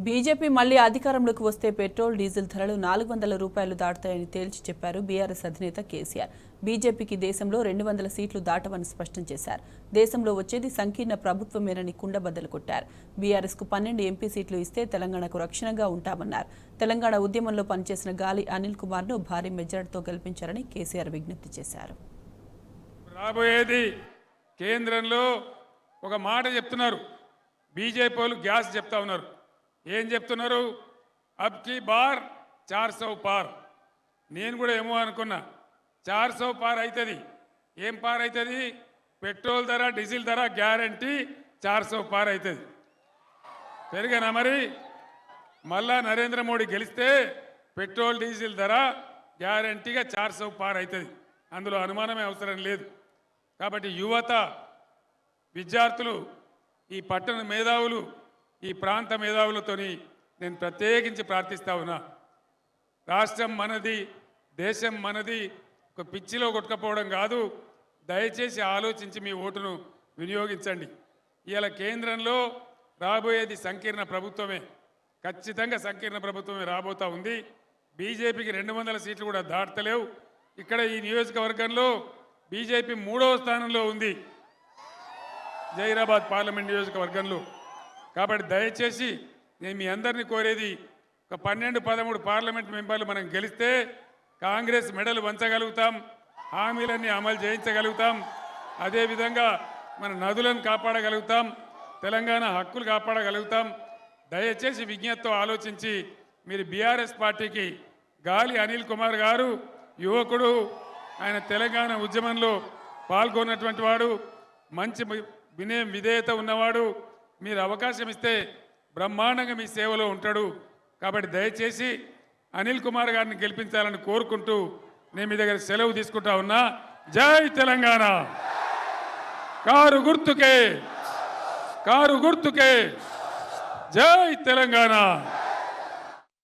BJP మళ్లీ అధికారంలోకి వస్తే పెట్రోల్ డీజిల్ ధరలు 400 రూపాయలు దాటుతాయని తేల్చి చెప్పారు బీఆర్ఎస్ అధినేత కేసీఆర్. బీజేపీకి దేశంలో 200 సీట్లు దాటవని స్పష్టం చేశారు. దేశంలో వచ్చేది సంకీర్ణ ప్రభుత్వమేనని కుండబద్దలు కొట్టారు. బీఆర్ఎస్ కు 12 ఎంపీ సీట్లు ఇస్తే తెలంగాణకు రక్షణగా ఉంటామన్నారు. తెలంగాణ ఉద్యమంలో పనిచేసిన గాలి అనిల్ కుమార్ ను భారీ మెజార్టీతో గెలిపించారని కేసీఆర్ విజ్ఞప్తి చేశారు. రాబోయేది కేంద్రంలో ఒక మాట చెప్తున్నారు. బీజేపీ వాళ్ళు గ్యాస్ చెప్తా ఉన్నారు. ఏం చెప్తున్నారు? అబ్ కీ బార్ 400 పార్. నేను కూడా ఏమో అనుకున్నా 400 పార్ అవుతుంది. ఏం పార్ అవుతుంది? పెట్రోల్ ధర డీజిల్ ధర గ్యారంటీ 400 పార్ అవుతుంది. పెరిగానా మరి? మళ్ళా నరేంద్ర మోడీ గెలిస్తే పెట్రోల్ డీజిల్ ధర గ్యారంటీగా 400 పార్ అవుతుంది. అందులో అనుమానమే అవసరం లేదు. కాబట్టి యువత, విద్యార్థులు, ఈ పట్టణ మేధావులు, ఈ ప్రాంత మేధావులతోని నేను ప్రత్యేకించి ప్రార్థిస్తా ఉన్నా. రాష్ట్రం మనది, దేశం మనది, ఒక పిచ్చిలో కొట్టుకపోవడం కాదు. దయచేసి ఆలోచించి మీ ఓటును వినియోగించండి. ఇవాళ కేంద్రంలో రాబోయేది సంకీర్ణ ప్రభుత్వమే. ఖచ్చితంగా సంకీర్ణ ప్రభుత్వమే రాబోతా ఉంది. బీజేపీకి 200 సీట్లు కూడా దాటలేవు. ఇక్కడ ఈ నియోజకవర్గంలో బీజేపీ 3వ స్థానంలో ఉంది, జైరాబాద్ పార్లమెంట్ నియోజకవర్గంలో. కాబట్టి దయచేసి నేను మీ అందరినీ కోరేది, ఒక 12-13 పార్లమెంట్ మెంబర్లు మనం గెలిస్తే కాంగ్రెస్ మెడలు వంచగలుగుతాం, హామీలన్నీ అమలు చేయించగలుగుతాం. అదేవిధంగా మన నదులను కాపాడగలుగుతాం, తెలంగాణ హక్కులు కాపాడగలుగుతాం. దయచేసి విజ్ఞతతో ఆలోచించి మీరు బీఆర్ఎస్ పార్టీకి, గాలి అనిల్ కుమార్ గారు యువకుడు, ఆయన తెలంగాణ ఉద్యమంలో పాల్గొన్నటువంటి వాడు, మంచి వినయం విధేయత ఉన్నవాడు. మీరు అవకాశం ఇస్తే బ్రహ్మాండంగా మీ సేవలో ఉంటాడు. కాబట్టి దయచేసి అనిల్ కుమార్ గారిని గెలిపించాలని కోరుకుంటూ నేను మీ దగ్గర సెలవు తీసుకుంటా ఉన్నా. జై తెలంగాణ. కారు గుర్తుకే, కారు గుర్తుకే. జై తెలంగాణ.